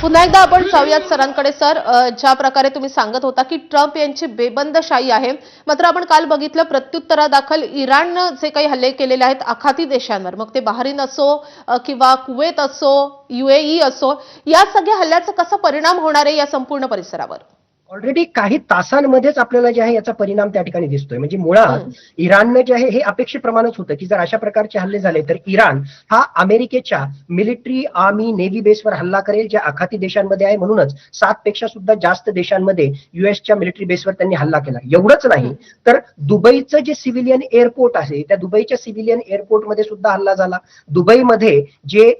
पुन्हा एकदा आपण जाऊयात सरांकडे. सर, ज्या प्रकारे तुम्ही सांगत होता की ट्रम्प यांची बेबंदशाही आहे, मात्र आपण काल बघितलं प्रत्युत्तरादाखल इराणनं जे काही हल्ले केलेले आहेत आखाती देशांवर, मग ते बहारीन असो किंवा कुवेत असो, UAE असो, या सगळ्या हल्ल्याचा कसा परिणाम होणार आहे या संपूर्ण परिसरावर? ऑलरेडी काही तासांमध्येच आपल्याला जे आहे याचा परिणाम त्या ठिकाणी दिसतोय. म्हणजे मुळात इराणनं जे आहे हे अपेक्षेप्रमाणेच होतं की जर अशा प्रकारचे हल्ले झाले तर इराण हा अमेरिकेच्या मिलिटरी, आर्मी, नेव्ही बेसवर हल्ला करेल, ज्या आखाती देशांमध्ये आहे. म्हणूनच 7 पेक्षा सुद्धा जास्त देशांमध्ये युएसच्या मिलिटरी बेसवर त्यांनी हल्ला केला. एवढंच नाही तर दुबईचं जे सिव्हिलियन एअरपोर्ट आहे त्या दुबईच्या सिव्हिलियन एअरपोर्टमध्ये सुद्धा हल्ला झाला. दुबईमध्ये जे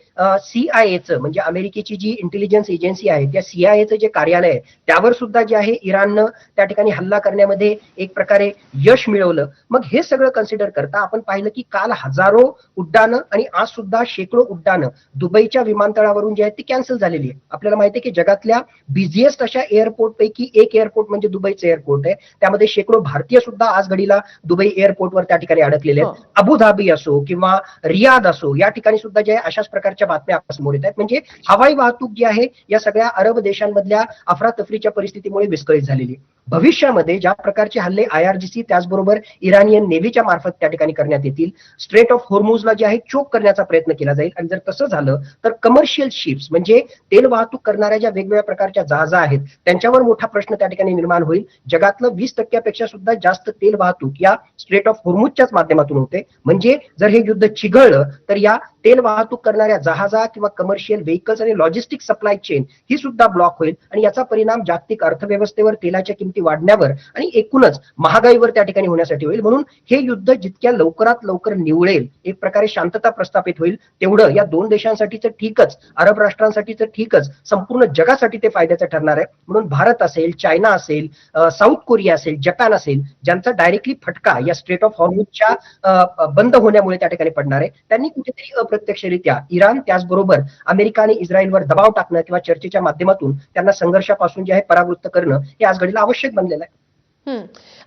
CIAचं म्हणजे अमेरिकेची जी इंटेलिजन्स एजन्सी आहे त्या CIAचं जे कार्यालय आहे त्यावर सुद्धा जे आहे इराणनं त्या ठिकाणी हल्ला करण्यामध्ये एक प्रकारे यश मिळवलं. मग हे सगळं कन्सिडर करता आपण पाहिलं की काल हजारो उड्डाणं आणि आज सुद्धा शेकडो उड्डाणं दुबईच्या विमानतळावरून जे आहेत ती कॅन्सल झालेली आहे. आपल्याला माहिती आहे की जगातल्या बिझिएस्ट अशा एअरपोर्ट पैकी एक एअरपोर्ट म्हणजे दुबईचं एअरपोर्ट आहे. त्यामध्ये शेकडो भारतीय सुद्धा आज घडीला दुबई एअरपोर्टवर त्या ठिकाणी अडकलेले आहेत. अबुधाबी असो किंवा रियाद असो या ठिकाणी सुद्धा जे अशाच प्रकारच्या बातम्या समोर येत आहेत. म्हणजे हवाई वाहतूक जी आहे या सगळ्या अरब देशांमधल्या अफरातफरीच्या परिस्थितीमुळे विस्कळीत झालेली. भविष्यामध्ये ज्या प्रकारचे हल्ले IRGC त्याचबरोबर इराणियन नेव्हीच्या मार्फत त्या ठिकाणी करण्यात येतील, स्ट्रेट ऑफ होर्मुझला जे आहे चोक करण्याचा प्रयत्न केला जाईल. आणि जर तसं झालं तर कमर्शियल शिप्स म्हणजे तेल वाहतूक करणाऱ्या ज्या वेगवेगळ्या प्रकारच्या जहाजा आहेत त्यांच्यावर मोठा प्रश्न त्या ठिकाणी निर्माण होईल. जगातलं 20% सुद्धा जास्त तेल वाहतूक या स्ट्रेट ऑफ होर्मुझच्याच माध्यमातून होते. म्हणजे जर हे युद्ध चिघळलं तर या तेल वाहतूक करणाऱ्या जहाजा किंवा कमर्शियल व्हेकल्स आणि लॉजिस्टिक सप्लाय चेन ही सुद्धा ब्लॉक होईल आणि याचा परिणाम जागतिक अर्थव्यवस्थेवर, तेलाच्या किमती वाढण्यावर आणि एकूणच महागाईवर त्या ठिकाणी होण्यासाठी होईल. म्हणून हे युद्ध जितक्या लवकरात लवकर निवळेल, एक प्रकारे शांतता प्रस्थापित होईल, तेवढं या दोन देशांसाठी तर ठीकच, अरब राष्ट्रांसाठी तर ठीकच, संपूर्ण जगासाठी ते फायद्याचं ठरणार आहे. म्हणून भारत असेल, चायना असेल, साऊथ कोरिया असेल, जपान असेल, ज्यांचा डायरेक्टली फटका या स्ट्रेट ऑफ हॉर्मुझच्या बंद होण्यामुळे त्या ठिकाणी पडणार आहे, त्यांनी कुठेतरी अप्रत्यक्षरित्या इराण त्याचबरोबर अमेरिका आणि इस्रायलवर दबाव टाकणं किंवा चर्चेच्या माध्यमातून त्यांना संघर्षापासून जे आहे परावृत्त करणं हे आज घडीला आवश्यक बनलेलं आहे.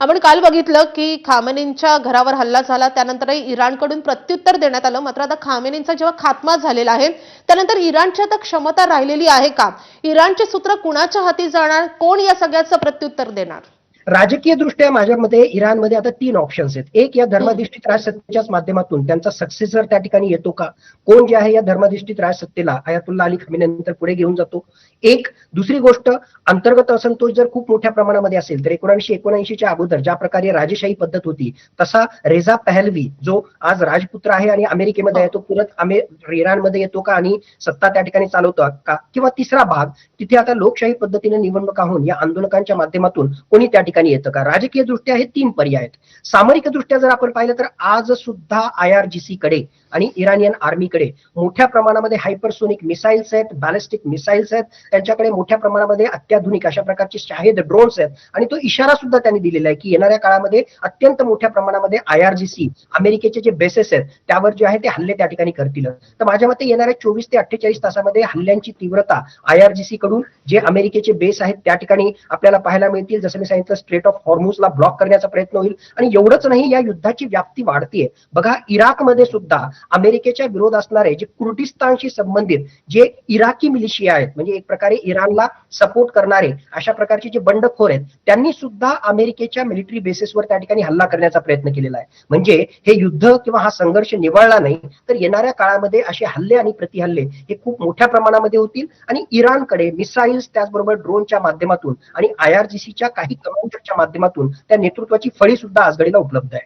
आपण काल बघितलं की खामेनींच्या घरावर हल्ला झाला, त्यानंतरही इराणकडून प्रत्युत्तर देण्यात आलं. मात्र आता खामेनींचा जेव्हा खात्मा झालेला आहे त्यानंतर इराणची आता क्षमता राहिलेली आहे का? इराणचे सूत्र कुणाच्या हाती जाणार? कोण या सगळ्याचं प्रत्युत्तर देणार? राजकीय दृष्ट्या माझ्या मते इराणमध्ये आता 3 ऑप्शन्स आहेत. एक, या धर्माधिष्ठित राजसत्तेच्याच माध्यमातून त्यांचा सक्सेसर त्या ठिकाणी येतो का, कोण जे आहे या धर्माधिष्ठित राजसत्तेला आयातुल्ला अली खमेनीनंतर पुढे घेऊन जातो. एक, दुसरी गोष्ट, अंतर्गत असंतोष जर खूप मोठ्या प्रमाणामध्ये असेल तर 1979च्या अगोदर ज्या प्रकारे राजेशाही पद्धत होती तसा रेझा पहलवी जो आज राजपुत्र आहे आणि अमेरिकेमध्ये आहे तो परत इराणमध्ये येतो का आणि सत्ता त्या ठिकाणी चालवतो का, किंवा तिसरा भाग, तिथे आता लोकशाही पद्धतीने निवडणुका होऊन या आंदोलकांच्या माध्यमातून कोणी त्या ठिकाणी येतं का. राजकीय दृष्ट्या हे 3 पर्याय आहेत. सामरिक दृष्ट्या जर आपण पाहिलं तर आज सुद्धा IRGC कडे आणि इराणियन आर्मीकडे मोठ्या प्रमाणामध्ये हायपरसोनिक मिसाईल्स आहेत, बॅलिस्टिक मिसाईल्स आहेत, त्यांच्याकडे मोठ्या प्रमाणामध्ये अत्याधुनिक अशा प्रकारचे शाहेद ड्रोन्स आहेत आणि तो इशारा सुद्धा त्यांनी दिलेला आहे की येणाऱ्या काळामध्ये अत्यंत मोठ्या प्रमाणामध्ये IRGC अमेरिकेचे जे बेसेस आहेत त्यावर जे आहे ते हल्ले त्या ठिकाणी करतील. तर माझ्या मते येणाऱ्या 24 ते 48 तासामध्ये हल्ल्यांची तीव्रता IRGC कडून जे अमेरिकेचे बेस आहेत त्या ठिकाणी आपल्याला पाहायला मिळतील. जसं मी सांगितलं, स्ट्रेट ऑफ हॉर्मुझला ब्लॉक करण्याचा प्रयत्न होईल. आणि एवढंच नाही, या युद्धाची व्याप्ती वाढतीये. बघा, इराकमध्ये सुद्धा अमेरिकेच्या विरोध असणारे जे कुर्दिस्तानशी संबंधित जे इराकी मिलिशिया आहेत, म्हणजे एक प्रकारे इराणला सपोर्ट करणारे अशा प्रकारचे जे बंडखोर आहेत, त्यांनी सुद्धा अमेरिकेच्या मिलिटरी बेसिसवर त्या ठिकाणी हल्ला करण्याचा प्रयत्न केलेला आहे. म्हणजे हे युद्ध किंवा हा संघर्ष निवळला नाही तर येणाऱ्या काळामध्ये असे हल्ले आणि प्रतिहल्ले हे खूप मोठ्या प्रमाणामध्ये होतील आणि इराणकडे मिसाईल्स त्याचबरोबर ड्रोनच्या माध्यमातून आणि IRGCच्या काही कमांडरच्या माध्यमातून त्या नेतृत्वाची फळी सुद्धा आज घडीला उपलब्ध आहे.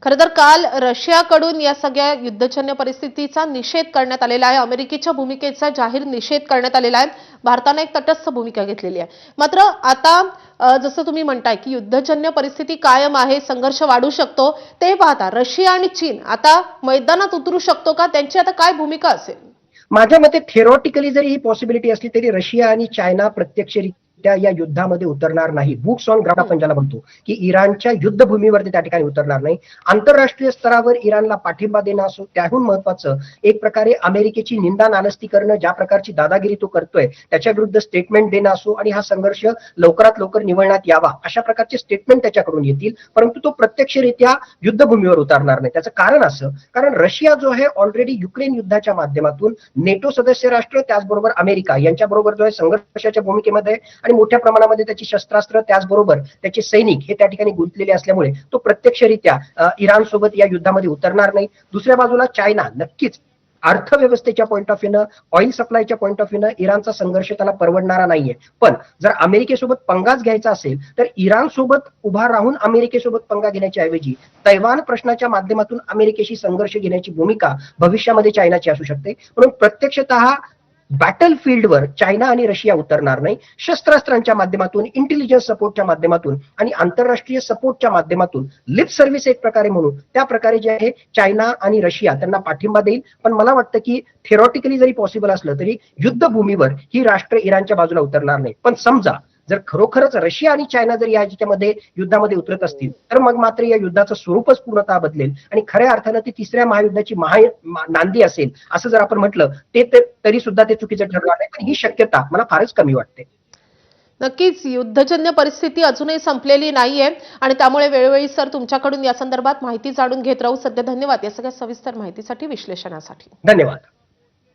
खरं तर काल रशियाकडून या सगळ्या युद्धजन्य परिस्थितीचा निषेध करण्यात आलेला आहे. अमेरिकेच्या भूमिकेचा जाहीर निषेध करण्यात आलेला आहे. भारताने एक तटस्थ भूमिका घेतलेली आहे. मात्र आता जसं तुम्ही म्हणताय की युद्धजन्य परिस्थिती कायम आहे, संघर्ष वाढू शकतो, ते पाहता रशिया आणि चीन आता मैदानात उतरू शकतो का? त्यांची आता काय भूमिका असेल? माझ्या मते थेरॉटिकली जरी ही पॉसिबिलिटी असली तरी रशिया आणि चायना प्रत्यक्षरित्या प्रत्यक्षरित्या या युद्धामध्ये उतरणार नाही. बुक्स ऑन ग्राउंड आपण ज्याला म्हणतो, की इराणच्या युद्धभूमीवरती त्या ठिकाणी उतरणार नाही. आंतरराष्ट्रीय स्तरावर इराणला पाठिंबा देणं असो, त्याहून महत्वाचं एक प्रकारे अमेरिकेची निंदा नानस्ती करणं, ज्या प्रकारची दादागिरी तो करतोय त्याच्या विरुद्ध स्टेटमेंट देणं असो आणि हा संघर्ष लवकरात लवकर निवळण्यात यावा अशा प्रकारचे स्टेटमेंट त्याच्याकडून येतील. परंतु तो प्रत्यक्षरित्या युद्धभूमीवर उतरणार नाही. त्याचं कारण असं, कारण रशिया जो आहे ऑलरेडी युक्रेन युद्धाच्या माध्यमातून नेटो सदस्य राष्ट्र त्याचबरोबर अमेरिका यांच्याबरोबर जो आहे संघर्षाच्या भूमिकेमध्ये आणि मोठ्या प्रमाणामध्ये त्याची शस्त्रास्त्र त्याचबरोबर त्याचे सैनिक हे त्या ठिकाणी गुंतलेले असल्यामुळे तो प्रत्यक्षरित्या इराण सोबत या युद्धामध्ये उतरणार नाही. दुसऱ्या बाजूला चायना नक्कीच अर्थव्यवस्थेच्या पॉईंट ऑफ व्ह्यूनं, ऑइल सप्लायच्या पॉईंट ऑफ व्ह्यूनं इराणचा संघर्ष त्याला परवडणारा नाहीये. पण जर अमेरिकेसोबत पंगाच घ्यायचा असेल तर इराण सोबत उभा राहून अमेरिकेसोबत पंगा घेण्याच्या ऐवजी तैवान प्रश्नाच्या माध्यमातून अमेरिकेशी संघर्ष घेण्याची भूमिका भविष्यामध्ये चायनाची असू शकते. म्हणून प्रत्यक्षतः बॅटल फील्डवर चायना आणि रशिया उतरणार नाही. शस्त्रास्त्रांच्या माध्यमातून, इंटेलिजन्स सपोर्टच्या माध्यमातून आणि आंतरराष्ट्रीय सपोर्टच्या माध्यमातून, लिप सर्व्हिस एक प्रकारे म्हणून त्या प्रकारे जे आहे चायना आणि रशिया त्यांना पाठिंबा देईल. पण मला वाटतं की थेरॉटिकली जरी पॉसिबल असलं तरी युद्धभूमीवर ही राष्ट्र इराणच्या बाजूला उतरणार नाही. पण समजा जर खरोखरच रशिया आणि चायना जर याच्यामध्ये युद्धामध्ये उतरत असतील तर मग मात्र या युद्धाचं स्वरूपच पूर्णतः बदलेल आणि खऱ्या अर्थानं ती तिसऱ्या महायुद्धाची नांदी असेल असं जर आपण म्हटलं ते तरी सुद्धा ते चुकीचं ठरणार नाही. पण ही शक्यता मला फारच कमी वाटते. नक्कीच युद्धजन्य परिस्थिती अजूनही संपलेली नाहीये आणि त्यामुळे वेळोवेळी सर तुमच्याकडून या संदर्भात माहिती जाणून घेत राहू. सध्या धन्यवाद या सगळ्या सविस्तर माहितीसाठी, विश्लेषणासाठी. धन्यवाद.